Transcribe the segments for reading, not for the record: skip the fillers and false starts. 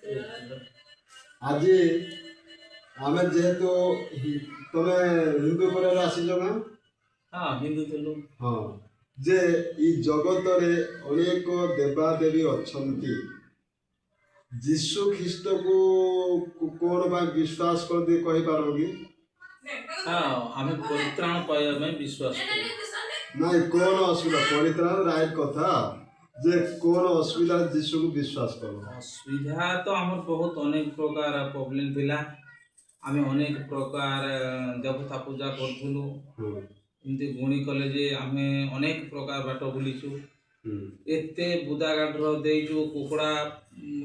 आज आमे जेहेतु तमे हिंदू परिवार आसीज ना। हाँ हिंदू थे। हाँ जे ई जगत रे अनेक देवादेवी अछंती जीशु ख्रीस्ट को कौन बा विश्वास कर दे कहि पारोगी। हाँ आमे परित्राण पाया में विश्वास करू। नहीं कौन असुविधा परित्राण राइट कथा जे कौन असुविधा जीशु को विश्वास करो। असुविधा तो हमर बहुत अनेक प्रकार प्रॉब्लम थिला। आमे अनेक प्रकार देवता पूजा करथुलु। एमती गुणी कले जे आमे अनेक प्रकार बाट बुलीचु। एते बुदागाडर देजु कुकुड़ा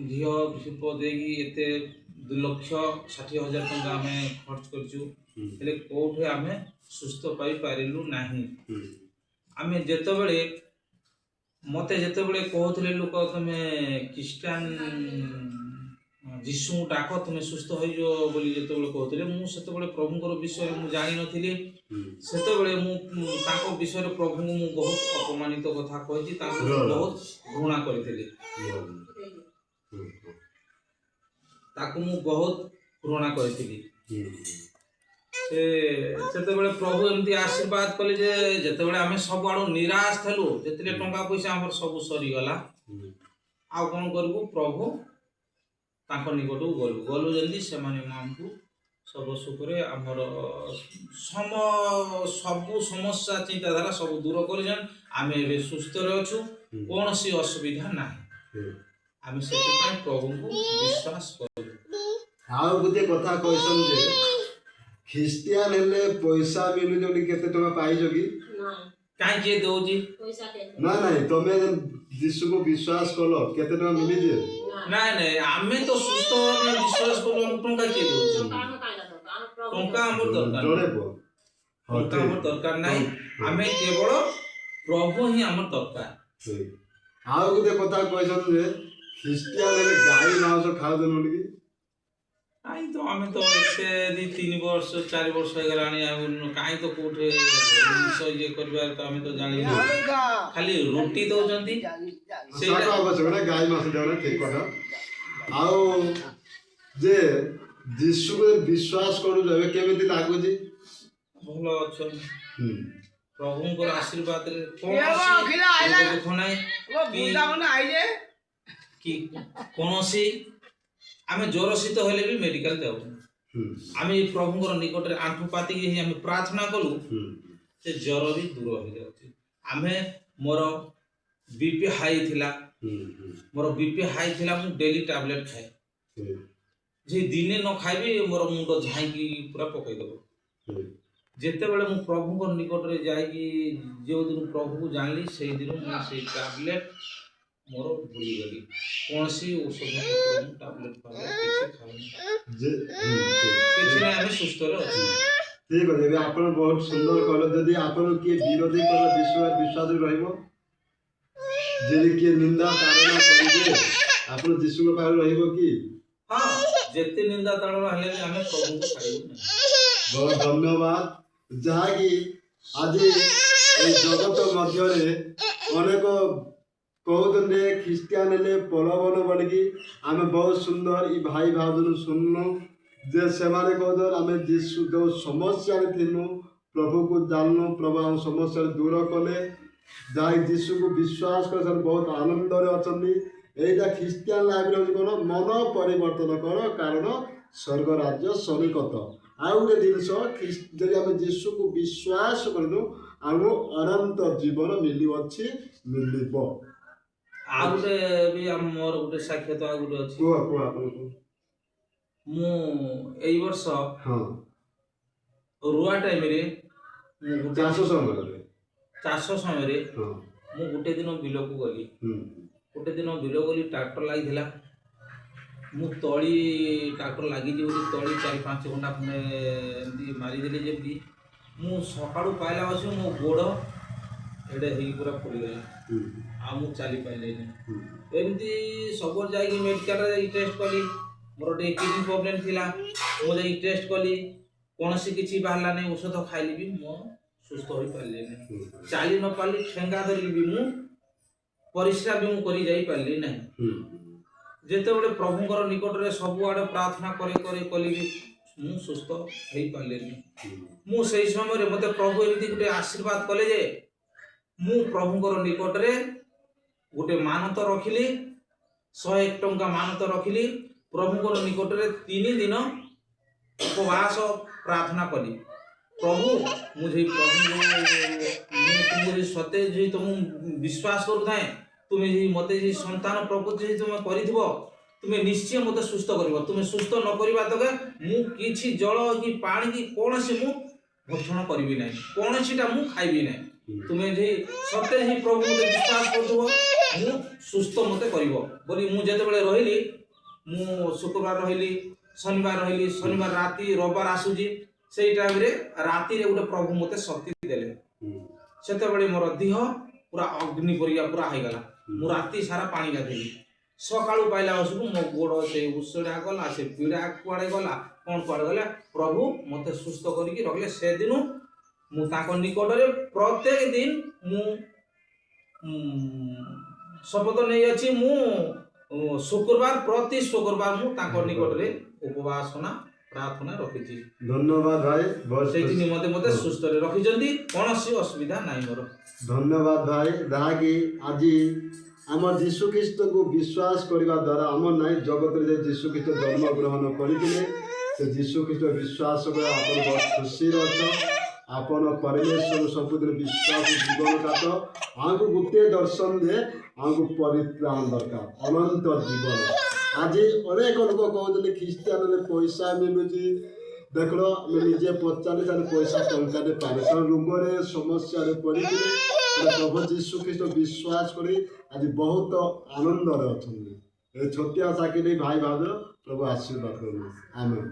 घियो शिप देगी एते 2,60,000 टंका आमे खर्च करचु। हेले कोठे आमे सुस्थ पाई पारिलु नाही। आमे जेतबेले मते जेतबेले कहथले लोक तमे क्रिश्चियन जीशु डाक तुमे सुस्थ होइजो बोली जेतबेले कहथले मु सेतबेले प्रभुଙ୍କର विषय मु जानि नथिले। सेतबेले मु ताको विषय प्रभु मु बहुत अपमानित कथा कहिछि ताको बहुत घृणा करथिले। ताको मु बहुत घृणा करथिली। सेतबेले प्रभु एमती आशीर्वाद कले जे जेतबेले आमे सब आडो निराश थलु जेतले टंका पैसा हमर सब सरी गला आ कोन करबु प्रभु ताको निकटू गलु गलु जल्दी से माने हमकु सब सुखरे हमर सब समस्या चिंताधारा सब दूर करजन। आमे एबे सुस्थ रे अछु कोनसी असुविधा नाही। आमे सेति पय प्रभु को विश्वास करू। आउ गुते कथा कहसन जे ख्रिस्टियन हेले पैसा मिलु जोनी केते टका पाई जोगी ना काई के दोजी पैसा के ना नहीं तमे यीशु को विश्वास कलो केते टका मिली जे नहीं नहीं आमे तो सुस्थ में विश्वास करो हम टंका के दोजी टंका हमर दरकार जोरे को टंका हमर दरकार नहीं। आमे केवल प्रभु ही हमर दरकार। आउ गुते कथा कहसन जे ख्रिस्टियन हेले गाई मांस खा देनु लगी आई तो हमें तो एते 3 वर्ष 4 वर्ष हो गलानी काई तो कोठे विषय ये करबार तो हमें तो जानि खाली रोटी दोजंती सेटा आवश्यक ना गाय मांस देना ठीक कथा। आउ जे यीशु को विश्वास करू जबे केमिति लागु जी भलो अच्छा प्रभु को आशीर्वाद रे कोन देखो नाही वो बुंदा मन आइले कि कोनोसी आमे ज्वर शीत हेले भी मेडिकल जाऊ। आमे प्रभुଙ୍କର निकटରେ आंठू पाती कि आमे प्रार्थना कलु से ज्वर भी दूर हो जाउची। आमे मोर बीपी हाई थिला मु डेली टैबलेट खाए जे दिने न खाइबी मोर मुंड झाई पूरा पकई दबो। जेते बेले मु प्रभुଙ୍କର निकटରେ जाई कि जो दिन प्रभु को जानली सेही दिन मु से टैबलेट मोर भूली गली कौन सी औषध टैबलेट किसी खाऊनी जे किसी ना हमें सुस्त रहो। ठीक है जेबे आपण बहुत सुंदर कहलो जदी आपण के विरोधी कर विश्वास रहइबो जे के निंदा ताड़ना करिबे आपण यीशु के पार रहइबो कि हां जेते निंदा ताड़ना हले हमें प्रभु को पाइबो। बहुत धन्यवाद जहा कि आज ए जगत मध्य रे अनेक कहते ख्रिस्टियन हेले पलवन बोलिकी आमे बहुत सुंदर ई भाई भाउजन सुननु जे सेमाने कहते आमे यीशु जो समस्या रे थिनु प्रभु को जाननु प्रभु हम समस्या दूर कले जाई यीशु को विश्वास कर सर बहुत आनंद रे अछंदी। एटा ख्रिस्टियन लाइफ रे कोन मन परिवर्तन कर कारण स्वर्ग राज्य सनिकत आउ रे जिंस जदि आमे यीशु को विश्वास करनु आमो अनंत जीवन मिली अछि मिलिबो। आउटे भी हम मोर गुटे साक्षात आ गुटे अछि को आपन को मु एई वर्ष हां रुआ टाइम रे मु गुटे 400 समय रे हां मु गुटे दिन बिलो को गली गुटे दिन बिलो गली ट्रैक्टर लागि थिला मु तळी ट्रैक्टर लागि जे तळी 4-5 घंटा खने एंदी मारी देले जेबी मु सकाळू पाइला अछि मो गोड़ एडे ही पूरा फुल गया आ मु चाली पाइले नै एमती सबोर जाई मेडिकल रे टेस्ट कली मोर डे किडनी प्रॉब्लम थिला मु जाई टेस्ट कली कोनसी किछि बाहला नै औषध खाइली भी मो सुस्त होई पाले नै चाली न पाली ठेंगा धरि भी मु परिश्रम भी मु करी जाई पाले नै ଯେତେବେଳେ ପ୍ରଭୁଙ୍କର ନିକଟରେ ସବୁଆଡ଼େ ପ୍ରାର୍ଥନା କରି କଲି ମୁଁ ସୁସ୍ଥ ହେଇପାରିଲିନି। ମୁଁ ସେଇ ସମୟରେ ମୋତେ ପ୍ରଭୁ ଏମିତି ଗୋଟେ ଆଶୀର୍ବାଦ କଲେ ଯେ ମୁଁ ପ୍ରଭୁଙ୍କର ନିକଟରେ ଗୋଟେ ମାନତ ରଖିଲି, 101 ଟଙ୍କା ମାନତ ରଖିଲି। ପ୍ରଭୁଙ୍କର ନିକଟରେ 3 ଦିନ ଉପବାସ ପ୍ରାର୍ଥନା କଲି। ପ୍ରଭୁ ମୁଁ ଯେ ତୁମକୁ ସତେ ଯେ ତୁମ ବିଶ୍ୱାସ କରୁଥାଏ, ତୁମେ ଯେ ମୋତେ ଯେ ସନ୍ତାନ ପ୍ରକୃତି ଯେ ତୁମେ କରିଥିବ, ତୁମେ ନିଶ୍ଚୟ ମୋତେ ସୁସ୍ଥ କରିବ। ତୁମେ ସୁସ୍ଥ ନ କରିବା ତକ ମୁଁ କିଛି ଜଳ କି ପାଣି କି କୌଣସି ମୁଁ ଭକ୍ଷଣ କରିବି ନାହିଁ, କୌଣସିଟା ମୁଁ ଖାଇବି ନାହିଁ। ତୁମେ ଯେ ସତେ ଯେ ପ୍ରଭୁ ମୋତେ ବିଶ୍ୱାସ କରୁଥିବ, ମୁଁ ସୁସ୍ଥ ମୋତେ କରିବ ବୋଲି ମୁଁ ଯେତେବେଳେ ରହିଲି, ମୁଁ ଶୁକ୍ରବାର ରହିଲି, ଶନିବାର ରହିଲି, ଶନିବାର ରାତି, ରବିବାର ଆସୁଛି, ସେଇ ଟାଇମରେ ରାତିରେ ଗୋଟେ ପ୍ରଭୁ ମୋତେ ଶକ୍ତି ଦେଲେ। ସେତେବେଳେ ମୋର ଦେହ ପୁରା ଅଗ୍ନି ପରିକା ପୁରା ହେଇଗଲା। ମୁଁ ରାତି ସାରା ପାଣି ଗାଧେଇଲି। ସକାଳୁ ପାଇଲା ବସକୁ ମୋ ଗୋଡ଼ ସେ ଉଷୁଡ଼ା ଗଲା, ସେ ପୀଡ଼ା କୁଆଡ଼େ ଗଲା, କ'ଣ କୁଆଡ଼େ ଗଲା, ପ୍ରଭୁ ମୋତେ ସୁସ୍ଥ କରିକି ରଖିଲେ। ସେଦିନ ମୁଁ ତାଙ୍କ ନିକଟରେ ପ୍ରତ୍ୟେକ ଦିନ ମୁଁ ଶପଥ ନେଇଅଛି, ମୁଁ ଶୁକ୍ରବାର ପ୍ରତି ଶୁକ୍ରବାର ମୁଁ ତାଙ୍କ ନିକଟରେ ଉପବାସନା ପ୍ରାର୍ଥନା ରଖିଛି। ଧନ୍ୟବାଦ ଭାଇ, ସେଇଥି ନିମନ୍ତେ ମୋତେ ସୁସ୍ଥରେ ରଖିଛନ୍ତି, କୌଣସି ଅସୁବିଧା ନାହିଁ ମୋର। ଧନ୍ୟବାଦ ଭାଇ। ଯାହାକି ଆଜି ଆମ ଯୀଶୁଖ୍ରୀଷ୍ଟକୁ ବିଶ୍ୱାସ କରିବା ଦ୍ୱାରା ଆମର ନାହିଁ ଜଗତରେ ଯେ ଯୀଶୁଖ୍ରୀଷ୍ଟ ଜନ୍ମଗ୍ରହଣ କରିଥିଲେ, ସେ ଯୀଶୁଖ୍ରୀଷ୍ଟ ବିଶ୍ୱାସ କରି ଆପଣ ବହୁତ ଖୁସିରେ ଅଛ। ଆପଣ ପରମେଶ୍ୱର ସବୁଦିନ ବିଶ୍ୱାସ ଜୀବନ କାଟ। ଆମକୁ ଗୋଟିଏ ଦର୍ଶନ ଦେ, ଆମକୁ ପରିତ୍ରାଣ ଦରକାର, ଅନନ୍ତ ଜୀବନ। ଆଜି ଅନେକ ଲୋକ କହୁଛନ୍ତି ଖ୍ରୀଷ୍ଟିଆନରେ ପଇସା ମିଳୁଛି। ଦେଖିଲ ଆମେ ନିଜେ ପଚାରି ପଇସା ଟଙ୍କାଟେ ପାଇଲେ, ସେମାନେ ରୋଗରେ ସମସ୍ୟାରେ ପଡ଼ିଥିଲେ। ପ୍ରଭୁ ଯୀଶୁଖ୍ରୀଷ୍ଟ ବିଶ୍ୱାସ କରି ଆଜି ବହୁତ ଆନନ୍ଦରେ ଅଛନ୍ତି। ଏ ଛୋଟିଆ ଚାକିରି ଭାଇ ଭାଉଜ ପ୍ରଭୁ ଆଶୀର୍ବାଦ କରନ୍ତୁ। ଆମେନ୍।